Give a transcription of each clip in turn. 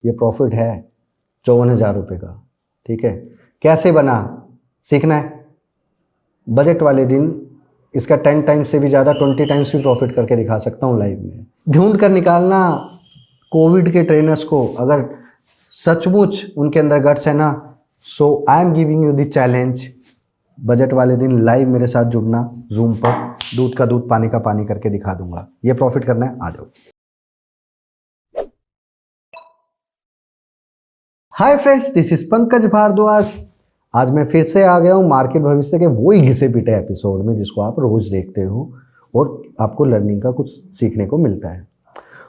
ये प्रॉफिट है 54,000 रुपये का। ठीक है, कैसे बना सीखना है। बजट वाले दिन इसका 10 टाइम्स से भी ज़्यादा 20 टाइम्स भी प्रॉफिट करके दिखा सकता हूँ लाइव में। ढूंढ कर निकालना कोविड के ट्रेनर्स को, अगर सचमुच उनके अंदर गट्स है ना। So I am giving you the challenge, budget वाले दिन लाइव मेरे साथ जुड़ना जूम पर, दूध का दूध पानी का पानी करके दिखा दूंगा। ये प्रॉफिट करना है, आ जाओ। Hi friends, this is Pankaj Bhardwaj. आज मैं फिर से आ गया हूँ मार्केट भविष्य के वही घिसे पिटे एपिसोड में जिसको आप रोज देखते हो और आपको लर्निंग का कुछ सीखने को मिलता है।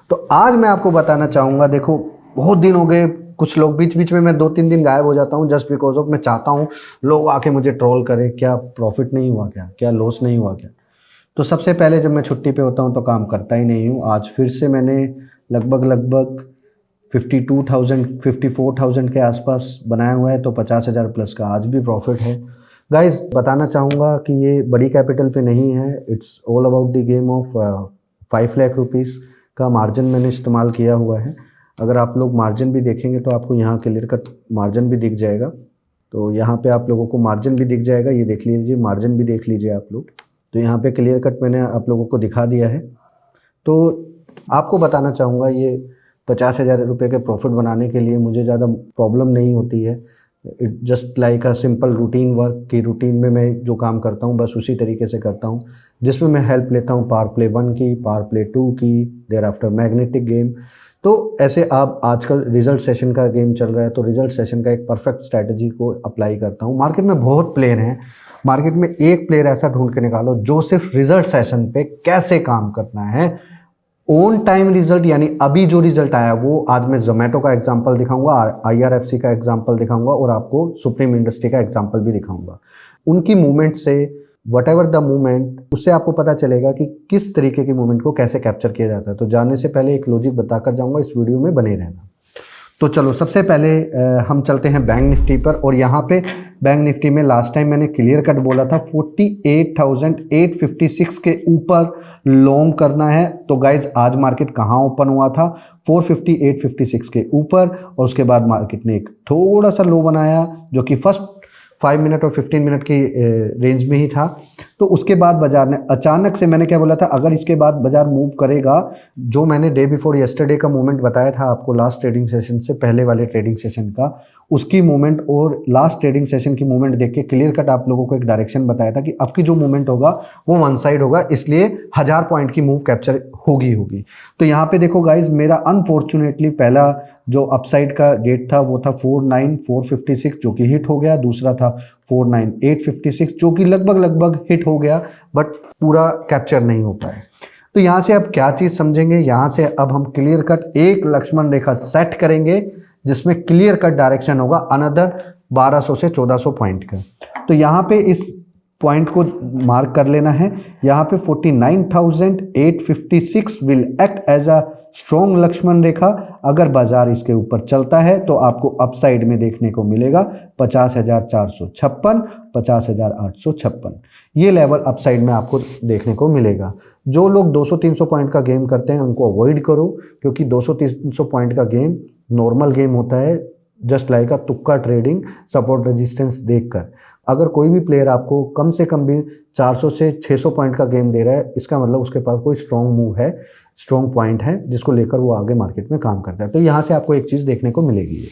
तो आज मैं आपको बताना चाहूँगा, देखो बहुत दिन हो गए, कुछ लोग बीच बीच में मैं 2-3 दिन गायब हो जाता हूँ जस्ट बिकॉज ऑफ मैं चाहता हूँ लोग आके मुझे ट्रोल करें, क्या प्रॉफिट नहीं हुआ, क्या लॉस नहीं हुआ क्या। तो सबसे पहले जब मैं छुट्टी पे होता हूँ तो काम करता ही नहीं हूँ। आज फिर से मैंने लगभग 52,000 54,000 के आसपास बनाया हुआ है, तो 50,000 प्लस का आज भी प्रॉफिट है। गाइज बताना चाहूँगा कि ये बड़ी कैपिटल पे नहीं है, it's all about the game of 5 lakh rupees का मार्जिन मैंने इस्तेमाल किया हुआ है। अगर आप लोग मार्जिन भी देखेंगे तो आपको यहाँ क्लियर कट मार्जिन भी दिख जाएगा। तो यहाँ पे आप लोगों को मार्जिन भी दिख जाएगा, ये देख लीजिए, मार्जिन भी देख लीजिए आप लोग। तो यहाँ पे क्लियर कट मैंने आप लोगों को दिखा दिया है। तो आपको बताना चाहूँगा, ये 50,000 रुपये के प्रॉफिट बनाने के लिए मुझे ज़्यादा प्रॉब्लम नहीं होती है। It just like a simple routine work की रूटीन में मैं जो काम करता हूँ बस उसी तरीके से करता हूँ, जिसमें मैं हेल्प लेता हूँ पावर प्ले 1 की, पावर प्ले 2 की, देयर आफ्टर मैग्नेटिक गेम। तो ऐसे आप आजकल रिजल्ट सेशन का गेम चल रहा है, तो रिजल्ट सेशन का एक परफेक्ट स्ट्रैटेजी को अप्लाई करता हूँ। मार्केट में बहुत प्लेयर हैं, मार्केट में एक प्लेयर ऐसा ढूंढ के निकालो जो सिर्फ रिजल्ट सेशन पे कैसे काम करना है, ऑन टाइम रिजल्ट, यानी अभी जो रिजल्ट आया वो आज मैं जोमेटो का एग्जांपल दिखाऊंगा, IRFC का एग्जांपल दिखाऊंगा और आपको सुप्रीम इंडस्ट्री का एग्जांपल भी दिखाऊंगा। उनकी मूवमेंट से वट एवर द मूवमेंट, उससे आपको पता चलेगा कि किस तरीके की मूवमेंट को कैसे कैप्चर किया जाता है। तो जानने से पहले एक लॉजिक बताकर जाऊंगा, इस वीडियो में बने रहना। तो चलो सबसे पहले हम चलते हैं बैंक निफ्टी पर, और यहाँ पे बैंक निफ्टी में लास्ट टाइम मैंने क्लियर कट बोला था 48,856 के ऊपर लॉन्ग करना है। तो गाइज आज मार्केट कहाँ ओपन हुआ था, 458.56 के ऊपर, और उसके बाद मार्केट ने एक थोड़ा सा लो बनाया जो कि फर्स्ट 5 मिनट और 15 मिनट की रेंज में ही था। तो उसके बाद बाजार ने अचानक से, मैंने क्या बोला था, अगर इसके बाद बाजार मूव करेगा, जो मैंने डे बिफोर यस्टरडे का मूवमेंट बताया था आपको लास्ट ट्रेडिंग सेशन से पहले वाले ट्रेडिंग सेशन का, उसकी मूवमेंट और लास्ट ट्रेडिंग सेशन की मूवमेंट देख के क्लियर कट आप लोगों को एक डायरेक्शन बताया था कि अब की जो मूवमेंट होगा वो वन साइड होगा, इसलिए 1000 पॉइंट की मूव कैप्चर होगी। तो यहाँ पे देखो गाइज, मेरा अनफॉर्चुनेटली पहला जो अपसाइड का गेट था वो था 49,456 जो कि हिट हो गया, दूसरा था 49,856 जो कि लगभग हिट हो गया बट पूरा कैप्चर नहीं हो पाया। तो यहाँ से अब क्या चीज समझेंगे, यहाँ से अब हम क्लियर कट एक लक्ष्मण रेखा सेट करेंगे जिसमें क्लियर कट डायरेक्शन होगा अनदर 1200 से 1400 पॉइंट का। तो यहाँ पे इस पॉइंट को मार्क कर लेना है। यहाँ पे 49,856 will act as a strong Lakshman rekha. अगर बाजार इसके ऊपर चलता है तो आपको अपसाइड में देखने को मिलेगा 50,456, 50,856, ये लेवल अपसाइड में आपको देखने को मिलेगा। जो लोग 200-300 पॉइंट का गेम करते हैं उनको अवॉइड करो, क्योंकि 200-300 पॉइंट का गेम नॉर्मल गेम होता है, जस्ट लाइक अ तुक्का ट्रेडिंग, सपोर्ट रेजिस्टेंस देखकर। अगर कोई भी प्लेयर आपको कम से कम भी 400 से 600 पॉइंट का गेम दे रहा है, इसका मतलब उसके पास कोई स्ट्रॉन्ग मूव है, स्ट्रॉन्ग पॉइंट है जिसको लेकर वो आगे मार्केट में काम करता है। तो यहाँ से आपको एक चीज़ देखने को मिलेगी।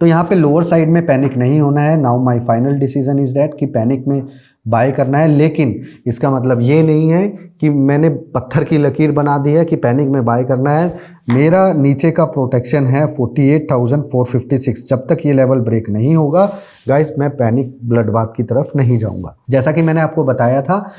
तो यहाँ पे लोअर साइड में पैनिक नहीं होना है। Now my final decision is that कि पैनिक में बाय करना है, लेकिन इसका मतलब ये नहीं है कि मैंने पत्थर की लकीर बना दी है कि पैनिक में बाय करना है। मेरा नीचे का प्रोटेक्शन है 48,456, जब तक ये लेवल ब्रेक नहीं होगा गाइस मैं पैनिक ब्लडबाथ की तरफ नहीं जाऊंगा। जैसा कि मैंने आपको बताया था,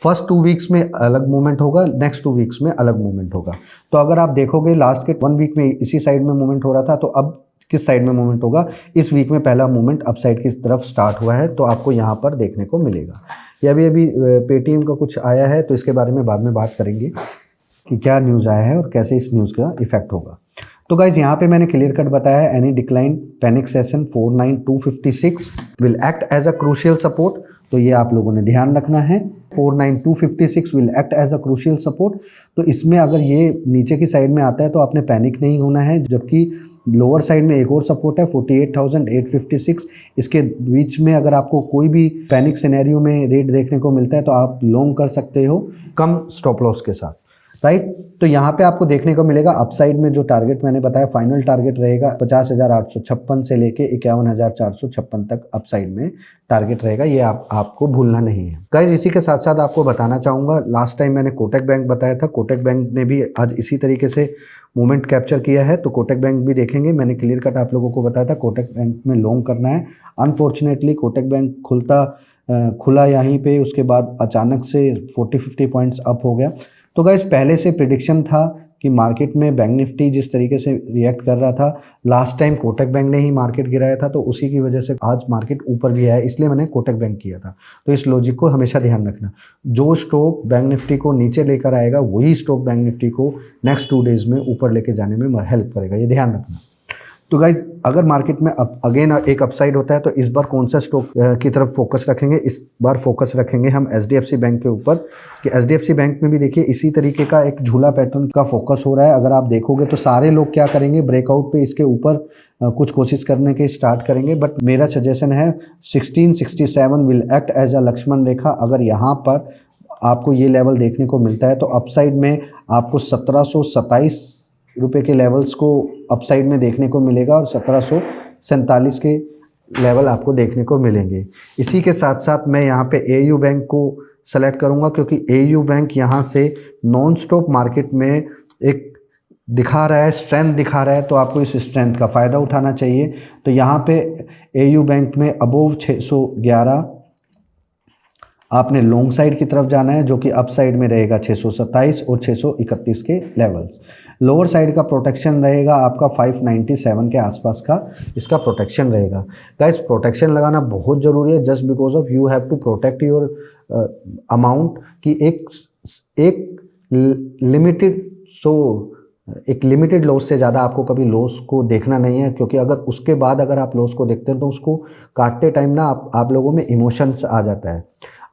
फर्स्ट 2 वीक्स में अलग मूवमेंट होगा, नेक्स्ट 2 वीक्स में अलग मूवमेंट होगा। तो अगर आप देखोगे लास्ट के 1 वीक में इसी साइड में मूवमेंट हो रहा था, तो अब किस साइड में मूवमेंट होगा, इस वीक में पहला मूवमेंट अप साइड की तरफ स्टार्ट हुआ है, तो आपको यहाँ पर देखने को मिलेगा। ये अभी पेटीएम का कुछ आया है, तो इसके बारे में बाद में बात करेंगे कि क्या न्यूज़ आया है और कैसे इस न्यूज़ का इफेक्ट होगा। तो गाइज यहाँ पे मैंने क्लियर कट बताया है, any decline panic session 49,256 will act as a crucial support. तो ये आप लोगों ने ध्यान रखना है। 49256 will act as a crucial support. तो इसमें अगर ये नीचे की साइड में आता है तो आपने पैनिक नहीं होना है, जबकि लोअर साइड में एक और सपोर्ट है 48,856। इसके बीच में अगर आपको कोई भी पैनिक सिनेरियो में रेट देखने को मिलता है तो आप लॉन्ग कर सकते हो कम स्टॉप लॉस के साथ, राइट। तो यहाँ पे आपको देखने को मिलेगा अपसाइड में जो टारगेट मैंने बताया, फाइनल टारगेट रहेगा 50,856 से लेके 51,456 तक अपसाइड में टारगेट रहेगा। ये आपको भूलना नहीं है गाइस। इसी के साथ साथ आपको बताना चाहूँगा, लास्ट टाइम मैंने कोटक बैंक बताया था, कोटक बैंक ने भी आज इसी तरीके से मूवमेंट कैप्चर किया है, तो कोटक बैंक भी देखेंगे। मैंने क्लियर कट आप लोगों को बताया था कोटक बैंक में लॉन्ग करना है। अनफॉर्चुनेटली कोटक बैंक खुला यहीं पे, उसके बाद अचानक से 40-50 पॉइंट्स अप हो गया। तो गाइस पहले से प्रिडिक्शन था कि मार्केट में बैंक निफ्टी जिस तरीके से रिएक्ट कर रहा था, लास्ट टाइम कोटक बैंक ने ही मार्केट गिराया था, तो उसी की वजह से आज मार्केट ऊपर भी आया, इसलिए मैंने कोटक बैंक किया था। तो इस लॉजिक को हमेशा ध्यान रखना, जो स्टॉक बैंक निफ्टी को नीचे लेकर आएगा वही स्टॉक बैंक निफ्टी को नेक्स्ट 2 डेज में ऊपर लेके जाने में हेल्प करेगा, ये ध्यान रखना। तो गाइज अगर मार्केट में अगेन एक अपसाइड होता है तो इस बार कौन सा स्टॉक की तरफ फोकस रखेंगे? इस बार फोकस रखेंगे हम एचडीएफसी बैंक के ऊपर, कि एचडीएफसी बैंक में भी देखिए इसी तरीके का एक झूला पैटर्न का फोकस हो रहा है। अगर आप देखोगे तो सारे लोग क्या करेंगे, ब्रेकआउट पे इसके ऊपर कुछ कोशिश करने के स्टार्ट करेंगे, बट मेरा सजेशन है 1667 will act as a Lakshman rekha. अगर यहाँ पर आपको ये लेवल देखने को मिलता है तो अपसाइड में आपको 1727 रुपये के लेवल्स को अपसाइड में देखने को मिलेगा और 1747 के लेवल आपको देखने को मिलेंगे। इसी के साथ साथ मैं यहाँ पे एयू बैंक को सेलेक्ट करूँगा, क्योंकि एयू बैंक यहाँ से नॉन स्टॉप मार्केट में एक दिखा रहा है, स्ट्रेंथ दिखा रहा है, तो आपको इस स्ट्रेंथ का फ़ायदा उठाना चाहिए। तो यहाँ पे एयू बैंक में अबोव 611 आपने लॉन्ग साइड की तरफ जाना है, जो कि अप साइड में रहेगा 627 और 631 के लेवल्स। लोअर साइड का प्रोटेक्शन रहेगा आपका 597 के आसपास का इसका प्रोटेक्शन रहेगा। गाइस प्रोटेक्शन लगाना बहुत ज़रूरी है, just because of you have to protect your amount, कि एक लिमिटेड लॉस से ज़्यादा आपको कभी लॉस को देखना नहीं है, क्योंकि अगर उसके बाद अगर आप लॉस को देखते हैं तो उसको काटते टाइम ना आप लोगों में इमोशंस आ जाता है।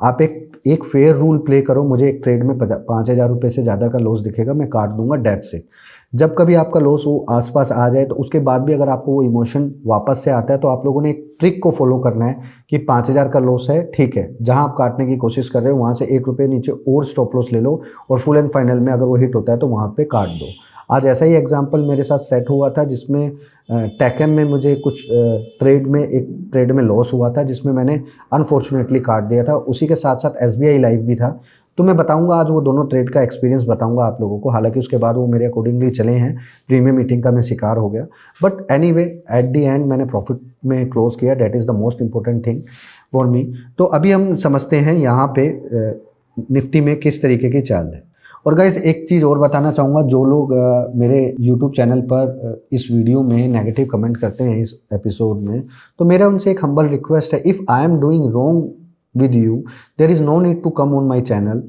आप एक फेयर रूल प्ले करो, मुझे एक ट्रेड में 5,000 रुपये से ज़्यादा का लॉस दिखेगा, मैं काट दूंगा डेट से। जब कभी आपका लॉस वो आसपास आ जाए तो उसके बाद भी अगर आपको वो इमोशन वापस से आता है तो आप लोगों ने एक ट्रिक को फॉलो करना है कि 5,000 का लॉस है, ठीक है, जहां आप काटने की कोशिश कर रहे हो वहां से 1 रुपये नीचे और स्टॉप लॉस ले लो और फुल एंड फाइनल में अगर वो हिट होता है तो वहां पे काट दो। आज ऐसा ही एग्जाम्पल मेरे साथ सेट हुआ था, जिसमें टेकम में मुझे कुछ एक ट्रेड में लॉस हुआ था, जिसमें मैंने अनफॉर्चुनेटली काट दिया था। उसी के साथ साथ एसबीआई लाइफ भी था, तो मैं बताऊंगा आज वो दोनों ट्रेड का एक्सपीरियंस बताऊंगा आप लोगों को। हालांकि उसके बाद वो मेरे अकॉर्डिंगली चले हैं, प्रीमियम मीटिंग का मैं शिकार हो गया, but anyway at the end मैंने प्रॉफिट में क्लोज किया। That is the most important thing for me. तो अभी हम समझते हैं यहाँ पे निफ्टी में किस तरीके की चाल है। और गाइस एक चीज़ और बताना चाहूँगा, जो लोग मेरे यूट्यूब चैनल पर इस वीडियो में नेगेटिव कमेंट करते हैं इस एपिसोड में, तो मेरा उनसे एक हम्बल रिक्वेस्ट है, if I am doing wrong with you there is no need to come on my channel.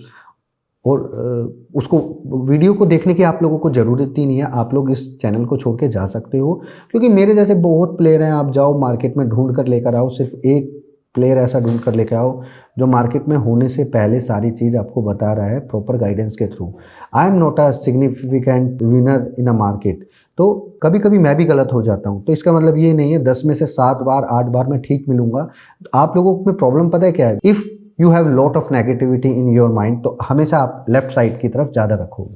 और उसको वीडियो को देखने की आप लोगों को ज़रूरत ही नहीं है, आप लोग इस चैनल को छोड़ के जा सकते हो, क्योंकि मेरे जैसे बहुत प्लेयर हैं। आप जाओ मार्केट में ढूंढ कर लेकर आओ, सिर्फ एक प्लेयर ऐसा ढूंढ कर लेकर आओ जो मार्केट में होने से पहले सारी चीज़ आपको बता रहा है प्रॉपर गाइडेंस के through. I am not a significant winner in a market, तो कभी कभी मैं भी गलत हो जाता हूँ, तो इसका मतलब ये नहीं है 10 में से 7 बार 8 बार मैं ठीक मिलूंगा। आप लोगों में प्रॉब्लम पता है क्या है, if you have lot of negativity in your mind, तो हमेशा आप लेफ्ट साइड की तरफ ज़्यादा रखोगे।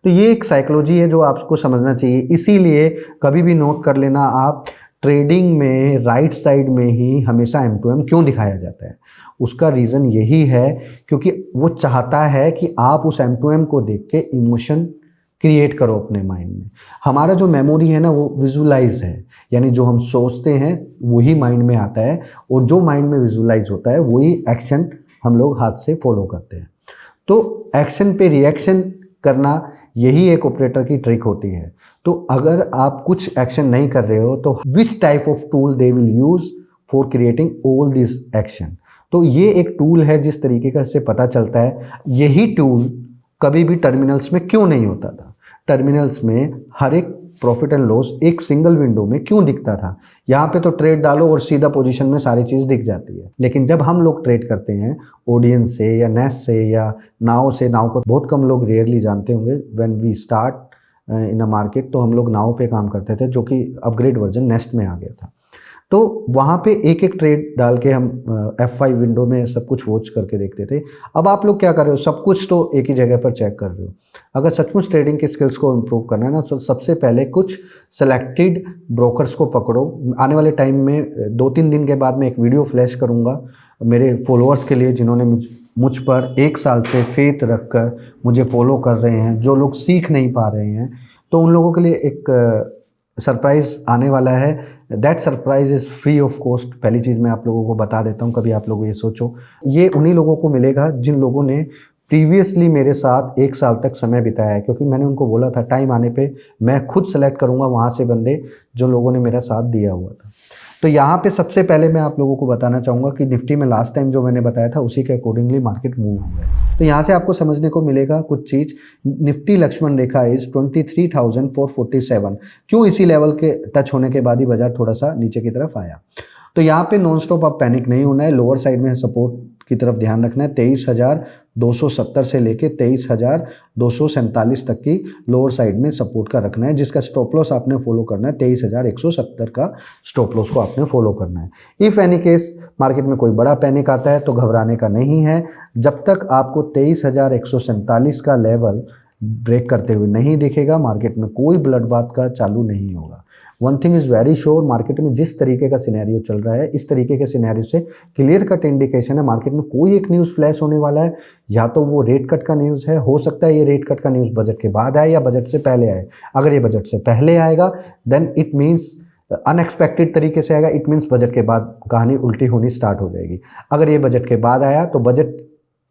तो ये एक साइकोलॉजी है जो आपको समझना चाहिए। इसीलिए कभी भी नोट कर लेना आप, ट्रेडिंग में राइट साइड में ही हमेशा M2M क्यों दिखाया जाता है। उसका रीज़न यही है क्योंकि वो चाहता है कि आप उस M2M को देख के इमोशन क्रिएट करो अपने माइंड में। हमारा जो मेमोरी है ना वो विजुलाइज है, यानी जो हम सोचते हैं वही माइंड में आता है, और जो माइंड में विजुलाइज होता है वही एक्शन हम लोग हाथ से फॉलो करते हैं। तो एक्शन पे रिएक्शन करना यही एक ऑपरेटर की ट्रिक होती है। तो अगर आप कुछ एक्शन नहीं कर रहे हो तो which type of tool they will use for creating all this action. तो ये एक टूल है जिस तरीके का इससे पता चलता है। यही टूल कभी भी टर्मिनल्स में क्यों नहीं होता था। टर्मिनल्स में हर एक प्रॉफिट एंड लॉस एक सिंगल विंडो में क्यों दिखता था। यहाँ पे तो ट्रेड डालो और सीधा पोजीशन में सारी चीज़ दिख जाती है, लेकिन जब हम लोग ट्रेड करते हैं ऑडियंस से या नेस्ट से या नाव से, नाव को बहुत कम लोग रेयरली जानते होंगे, when we start in a market तो हम लोग नाव पे काम करते थे, जो कि अपग्रेड वर्जन नेस्ट में आ गया था। तो वहाँ पे एक एक ट्रेड डाल के हम F5 विंडो में सब कुछ वॉच करके देखते थे। अब आप लोग क्या कर रहे हो, सब कुछ तो एक ही जगह पर चेक कर रहे हो। अगर सचमुच ट्रेडिंग के स्किल्स को इम्प्रूव करना है ना, तो सबसे पहले कुछ सेलेक्टेड ब्रोकर्स को पकड़ो। आने वाले टाइम में 2-3 दिन के बाद मैं एक वीडियो फ्लैश करूँगा मेरे फॉलोअर्स के लिए, जिन्होंने मुझ पर 1 साल से फेथ रखकर मुझे फॉलो कर रहे हैं, जो लोग सीख नहीं पा रहे हैं, तो उन लोगों के लिए एक सरप्राइज़ आने वाला है। That surprise is free of cost. पहली चीज़ मैं आप लोगों को बता देता हूँ, कभी आप लोग ये सोचो, ये उन्हीं लोगों को मिलेगा जिन लोगों ने प्रीवियसली मेरे साथ 1 साल तक समय बिताया है, क्योंकि मैंने उनको बोला था टाइम आने पे मैं खुद सेलेक्ट करूँगा वहाँ से बंदे जो लोगों ने मेरा साथ दिया हुआ था। तो यहाँ पे सबसे पहले मैं आप लोगों को बताना चाहूँगा कि निफ्टी में लास्ट टाइम जो मैंने बताया था उसी के अकॉर्डिंगली मार्केट मूव हुआ है। तो यहाँ से आपको समझने को मिलेगा कुछ चीज़। Nifty Lakshman rekha is 23,447। क्यों इसी लेवल के टच होने के बाद ही बाजार थोड़ा सा नीचे की तरफ आया। तो यहाँ पे नॉन स्टॉप आप पैनिक नहीं होना है। लोअर साइड में सपोर्ट की तरफ ध्यान रखना है। 23,270 से लेके 23,247 तक की लोअर साइड में सपोर्ट का रखना है, जिसका स्टॉप लॉस आपने फॉलो करना है। 23,170 का स्टॉप लॉस को आपने फॉलो करना है। इफ़ एनी केस मार्केट में कोई बड़ा पैनिक आता है तो घबराने का नहीं है। जब तक आपको 23,147 का लेवल ब्रेक करते हुए नहीं दिखेगा, मार्केट में कोई ब्लड बाथ का चालू नहीं होगा। One thing is very sure, market में जिस तरीके का सिनेरियो चल रहा है, इस तरीके के सिनेरियो से क्लियर कट इंडिकेशन है मार्केट में कोई एक न्यूज़ फ्लैश होने वाला है। या तो वो रेट कट का न्यूज़ है, हो सकता है ये रेट कट का न्यूज़ बजट के बाद आए या बजट से पहले आए। अगर ये बजट से पहले आएगा देन इट मीन्स अनएक्सपेक्टेड तरीके से आएगा, इट मीन्स बजट के बाद कहानी उल्टी होनी स्टार्ट हो जाएगी। अगर ये बजट के बाद आया तो बजट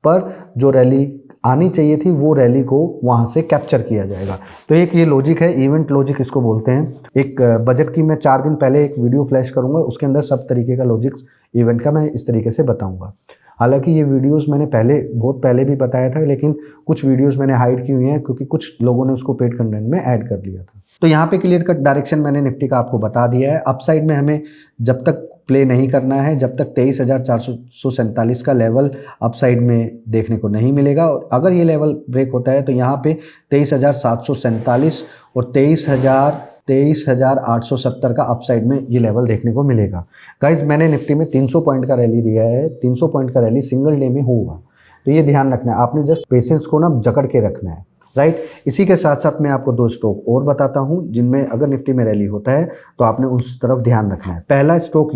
पर जो रैली आनी चाहिए थी वो रैली को वहाँ से कैप्चर किया जाएगा। तो एक ये लॉजिक है, इवेंट लॉजिक इसको बोलते हैं। एक बजट की मैं 4 दिन पहले एक वीडियो फ्लैश करूँगा, उसके अंदर सब तरीके का लॉजिक्स इवेंट का मैं इस तरीके से बताऊँगा। हालांकि ये वीडियोस मैंने बहुत पहले भी बताया था, लेकिन कुछ वीडियोस मैंने हाइड की हुई हैं क्योंकि कुछ लोगों ने उसको पेड कंटेंट में ऐड कर लिया था। तो यहाँ पे क्लियर कट डायरेक्शन मैंने निफ्टी का आपको बता दिया है। अपसाइड में हमें जब तक प्ले नहीं करना है, जब तक 23,447 का लेवल अपसाइड में देखने को नहीं मिलेगा। और अगर ये लेवल ब्रेक होता है तो यहाँ पे 23,747 और 23,870 का अपसाइड में ये लेवल देखने को मिलेगा। गाइज मैंने निफ्टी में 300 पॉइंट का रैली दिया है। 300 पॉइंट का रैली सिंगल डे में होगा, तो ये ध्यान रखना है। आपने जस्ट पेशेंस को ना जकड़ के रखना है, राइट। इसी के साथ साथ मैं आपको 2 स्टॉक और बताता हूं जिनमें अगर निफ्टी में रैली होता है तो आपने उस तरफ ध्यान रखना है। पहला स्टॉक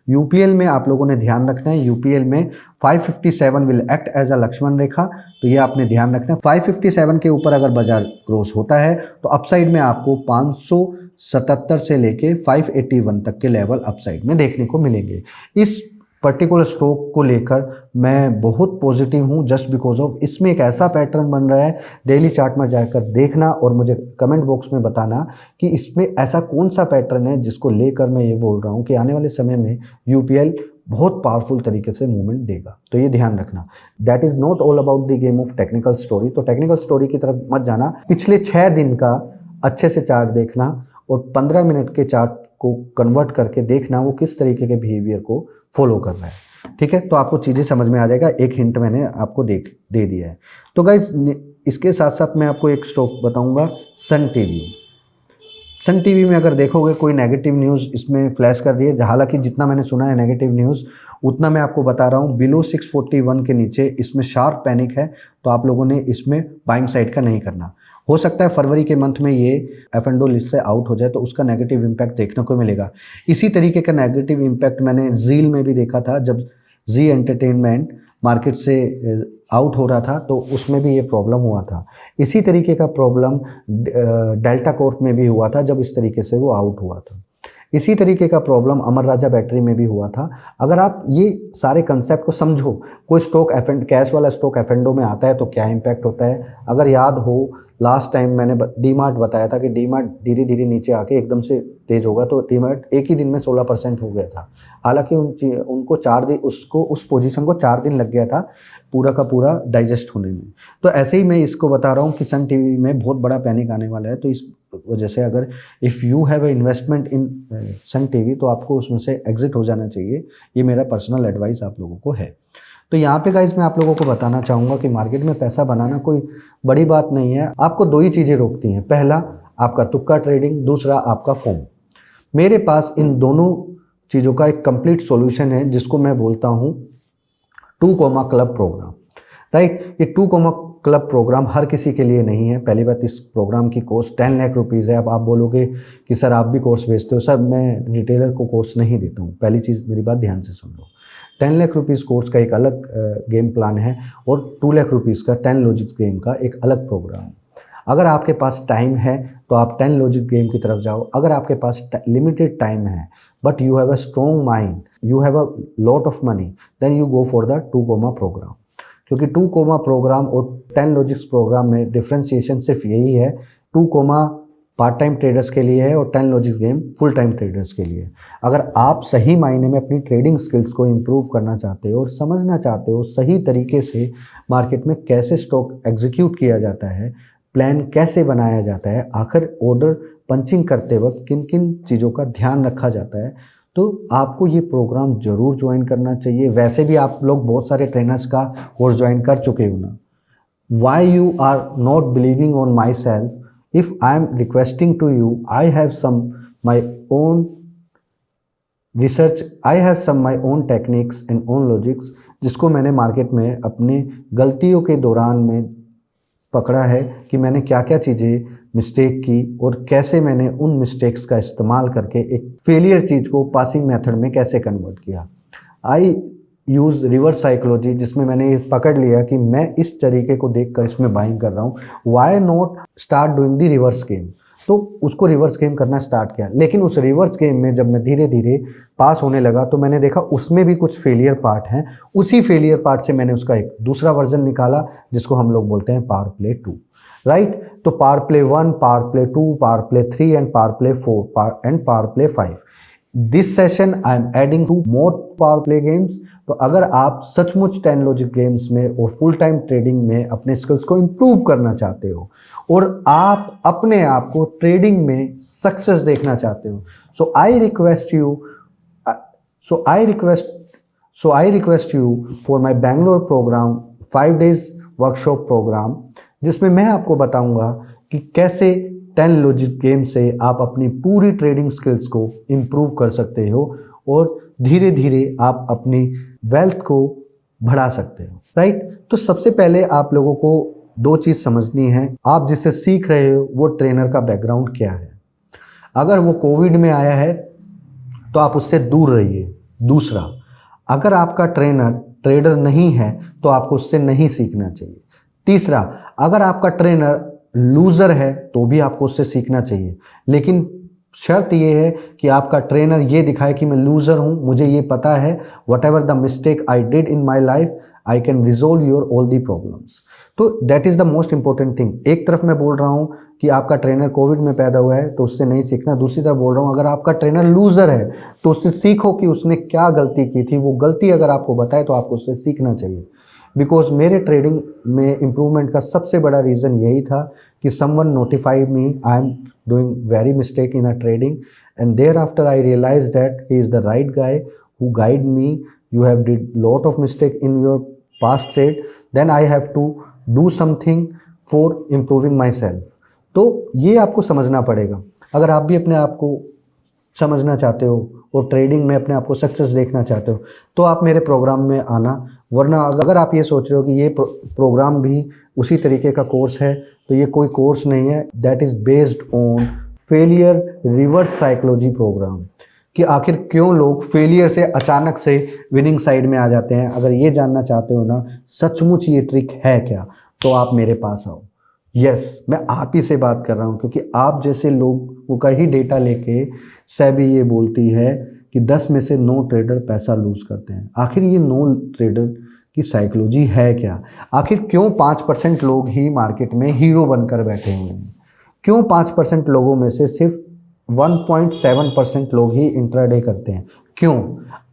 यूपीएल में आप लोगों ने ध्यान रखना है। यूपीएल में 557 will act as a Lakshman rekha, तो ये आपने ध्यान रखना है। 557 के ऊपर अगर बाजार क्रॉस होता है तो अपसाइड में आपको 577 से लेके 581 तक के लेवल अपसाइड में देखने को मिलेंगे। इस पर्टिकुलर स्टॉक को लेकर मैं बहुत पॉजिटिव हूँ, जस्ट बिकॉज ऑफ इसमें एक ऐसा पैटर्न बन रहा है। डेली चार्ट में जाकर देखना और मुझे कमेंट बॉक्स में बताना कि इसमें ऐसा कौन सा पैटर्न है जिसको लेकर मैं ये बोल रहा हूँ कि आने वाले समय में यूपीएल बहुत पावरफुल तरीके से मूवमेंट देगा। तो ये ध्यान रखना। That is not all about the game of technical story. तो टेक्निकल स्टोरी की तरफ मत जाना। पिछले 6 दिन का अच्छे से चार्ट देखना और 15 मिनट के चार्ट को कन्वर्ट करके देखना वो किस तरीके के बिहेवियर को फॉलो कर रहा है। ठीक है, तो आपको चीज़ें समझ में आ जाएगा। एक हिंट मैंने आपको दे दिया है। तो गाइज इसके साथ साथ मैं आपको एक स्टॉक बताऊंगा, सन टीवी। सन टीवी में अगर देखोगे कोई नेगेटिव न्यूज़ इसमें फ्लैश कर रही है। हालांकि जितना मैंने सुना है नेगेटिव न्यूज़ उतना मैं आपको बता रहा हूँ। बिलो 641 के नीचे इसमें शार्प पैनिक है, तो आप लोगों ने इसमें बाइंग साइड का नहीं करना। हो सकता है फरवरी के मंथ में ये F&O लिस्ट से आउट हो जाए तो उसका नेगेटिव इम्पैक्ट देखने को मिलेगा। इसी तरीके का नेगेटिव इम्पैक्ट मैंने जील में भी देखा था। जब जी एंटरटेनमेंट मार्केट से आउट हो रहा था तो उसमें भी ये प्रॉब्लम हुआ था। इसी तरीके का प्रॉब्लम डेल्टा कॉर्प में भी हुआ था जब इस तरीके से वो आउट हुआ था। इसी तरीके का प्रॉब्लम अमर राजा बैटरी में भी हुआ था। अगर आप ये सारे कंसेप्ट को समझो, कोई स्टॉक कैश वाला स्टॉक F&O में आता है तो क्या इम्पैक्ट होता है। अगर याद हो लास्ट टाइम मैंने डीमार्ट बताया था कि डीमार्ट धीरे धीरे नीचे आके एकदम से तेज होगा, तो डीमार्ट एक ही दिन में 16% हो गया था। हालांकि उनको 4 दिन उस पोजीशन को 4 दिन लग गया था पूरा का पूरा डाइजेस्ट होने में। तो ऐसे ही मैं इसको बता रहा हूँ कि सन टीवी में बहुत बड़ा पैनिक आने वाला है, तो वजह से अगर if you have a investment in Sun TV तो आपको उसमें से एग्जिट हो जाना चाहिए। ये मेरा पर्सनल एडवाइस आप लोगों को है। तो यहाँ पे गाइस मैं आप लोगों को बताना चाहूँगा कि मार्केट में पैसा बनाना कोई बड़ी बात नहीं है। आपको दो ही चीज़ें रोकती हैं, पहला आपका तुक्का ट्रेडिंग, दूसरा आपका फोम। मेरे पास इन दोनों चीज़ों का एक कंप्लीट सॉल्यूशन है जिसको मैं बोलता हूँ 2 क्लब प्रोग्राम। राइट, ये 2 क्लब प्रोग्राम हर किसी के लिए नहीं है। पहली बात, इस प्रोग्राम की कॉस्ट 10 लाख रुपीज़ है। अब आप बोलोगे कि सर आप भी कोर्स बेचते हो। सर मैं रिटेलर को कोर्स नहीं देता हूँ। पहली चीज़ मेरी बात ध्यान से सुन लो। 10 लाख रुपीज़ कोर्स का एक अलग गेम प्लान है और 2 लाख रुपीज़ का 10 लॉजिक्स गेम का एक अलग प्रोग्राम है। अगर आपके पास टाइम है तो आप 10 लॉजिक गेम की तरफ जाओ। अगर आपके पास लिमिटेड टाइम है but you have a strong mind, you have a lot of money, then you go for the 2 programme. क्योंकि 2 प्रोग्राम और 10 लॉजिक्स प्रोग्राम में डिफ्रेंसिएशन सिर्फ यही है, 2 पार्ट टाइम ट्रेडर्स के लिए है और 10 logics game full time traders के लिए। अगर आप सही मायने में अपनी ट्रेडिंग स्किल्स को इम्प्रूव करना चाहते हो और समझना चाहते हो सही तरीके से मार्केट में कैसे स्टॉक एग्जीक्यूट किया जाता है, प्लान कैसे बनाया जाता है, आखिर ऑर्डर पंचिंग करते वक्त किन किन चीज़ों का ध्यान रखा जाता है, तो आपको ये प्रोग्राम ज़रूर ज्वाइन करना चाहिए। वैसे भी आप लोग बहुत सारे ट्रेनर्स का कोर्स ज्वाइन कर चुके हो ना। Why you are not believing on my self? If I am requesting to you, I have some my own research, I have some my own techniques and own logics, जिसको मैंने market में अपने गलतियों के दौरान में पकड़ा है कि मैंने क्या क्या चीज़ें मिस्टेक की और कैसे मैंने उन मिस्टेक्स का इस्तेमाल करके एक फेलियर चीज़ को पासिंग मेथड में कैसे कन्वर्ट किया। आई यूज़ रिवर्स साइकोलॉजी, जिसमें मैंने ये पकड़ लिया कि मैं इस तरीके को देखकर इसमें बाइंग कर रहा हूँ। Why not start doing the reverse game? तो उसको रिवर्स गेम करना स्टार्ट किया। लेकिन उस रिवर्स गेम में जब मैं धीरे धीरे पास होने लगा तो मैंने देखा उसमें भी कुछ फेलियर पार्ट हैं। उसी फेलियर पार्ट से मैंने उसका एक दूसरा वर्जन निकाला जिसको हम लोग बोलते हैं पावर प्ले 2। राइट, तो power play 1, power play 2, power play 3 and power play 4 and power play 5। This session I am adding 2 more power play games. तो अगर आप सचमुच 10 लॉजिक गेम्स में और फुल टाइम ट्रेडिंग में अपने स्किल्स को इम्प्रूव करना चाहते हो और आप अपने आप को ट्रेडिंग में सक्सेस देखना चाहते हो, so I request you for my Bangalore program, 5 days workshop program, जिसमें मैं आपको बताऊंगा कि कैसे 10 लॉजिक गेम से आप अपनी पूरी ट्रेडिंग स्किल्स को इम्प्रूव कर सकते हो और धीरे धीरे आप अपनी वेल्थ को बढ़ा सकते हो। राइट, तो सबसे पहले आप लोगों को 2 चीज़ समझनी है। आप जिससे सीख रहे हो वो ट्रेनर का बैकग्राउंड क्या है। अगर वो कोविड में आया है तो आप उससे दूर रहिए। दूसरा, अगर आपका ट्रेनर ट्रेडर नहीं है तो आपको उससे नहीं सीखना चाहिए। तीसरा, अगर आपका ट्रेनर लूज़र है तो भी आपको उससे सीखना चाहिए, लेकिन शर्त ये है कि आपका ट्रेनर ये दिखाए कि मैं लूज़र हूँ, मुझे ये पता है, whatever the mistake I did in my life I can resolve your all the problems. तो that is the most important thing. एक तरफ मैं बोल रहा हूँ कि आपका ट्रेनर कोविड में पैदा हुआ है तो उससे नहीं सीखना, दूसरी तरफ बोल रहा हूँ अगर आपका ट्रेनर लूज़र है तो उससे सीखो कि उसने क्या गलती की थी। वो गलती अगर आपको बताए तो आपको उससे सीखना चाहिए। बिकॉज मेरे ट्रेडिंग में इम्प्रूवमेंट का सबसे बड़ा रीज़न यही था कि someone notified me I am doing very mistake in a trading and thereafter I realise that he is the right guy who guide me. You have did lot of mistake in your past trade, then I have to do something for improving my self. तो ये आपको समझना पड़ेगा। अगर आप भी अपने आप को समझना चाहते हो और ट्रेडिंग में अपने आप को सक्सेस देखना चाहते हो तो आप मेरे प्रोग्राम में आना। वरना अगर आप ये सोच रहे हो कि ये प्रोग्राम भी उसी तरीके का कोर्स है तो ये कोई कोर्स नहीं है। That is based on failure reverse psychology programme, कि आखिर क्यों लोग फेलियर से अचानक से विनिंग साइड में आ जाते हैं। अगर ये जानना चाहते हो ना सचमुच ये ट्रिक है क्या, तो आप मेरे पास आओ। यस, मैं आप ही से बात कर रहा हूँ, क्योंकि आप जैसे लोगों का ही डेटा लेके सेबी ये बोलती है कि 10 में से 9 ट्रेडर पैसा लूज करते हैं। आखिर ये 9 ट्रेडर की साइकोलॉजी है क्या? आखिर क्यों 5% लोग ही मार्केट में हीरो बनकर बैठे हुए हैं? क्यों 5% लोगों में से सिर्फ 1.7% लोग ही इंट्राडे करते हैं? क्यों?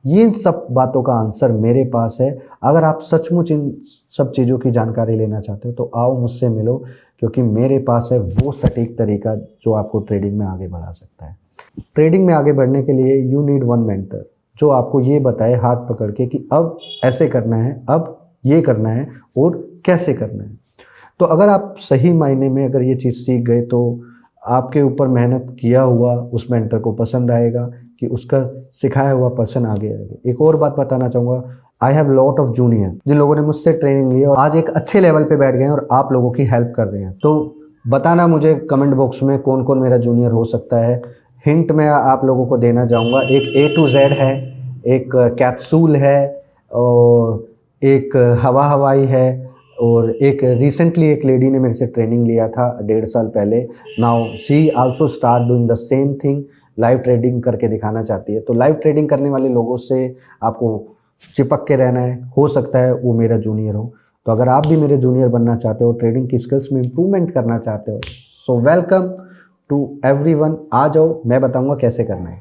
ये सब बातों का आंसर मेरे पास है। अगर आप सचमुच इन सब चीज़ों की जानकारी लेना चाहते हो तो आओ मुझसे मिलो। क्योंकि मेरे पास है वो सटीक तरीका जो आपको ट्रेडिंग में आगे बढ़ा सकता है। ट्रेडिंग में आगे बढ़ने के लिए यू नीड वन मेंटर जो आपको ये बताए हाथ पकड़ के कि अब ऐसे करना है, अब ये करना है और कैसे करना है। तो अगर आप सही मायने में अगर ये चीज़ सीख गए तो आपके ऊपर मेहनत किया हुआ उस मेंटर को पसंद आएगा कि उसका सिखाया हुआ पर्सन आगे आएगा। एक और बात बताना चाहूँगा, I have lot of junior जिन लोगों ने मुझसे ट्रेनिंग ली और आज एक अच्छे लेवल पे बैठ गए हैं और आप लोगों की हेल्प कर रहे हैं। तो बताना मुझे कमेंट बॉक्स में कौन कौन मेरा जूनियर हो सकता है। हिंट मैं आप लोगों को देना चाहूँगा, एक A to Z है, एक कैप्सूल है और एक हवा हवाई है और एक रिसेंटली एक लेडी ने मेरे से ट्रेनिंग लिया था 1.5 साल पहले। Now she also start doing the same thing, live trading करके दिखाना चाहती है। तो लाइव ट्रेडिंग करने वाले लोगों से आपको चिपक के रहना है, हो सकता है वो मेरा जूनियर हो। तो अगर आप भी मेरे जूनियर बनना चाहते हो, ट्रेडिंग की स्किल्स में इम्प्रूवमेंट करना चाहते हो, सो वेलकम टू एवरीवन। आ जाओ, मैं बताऊंगा कैसे करना है।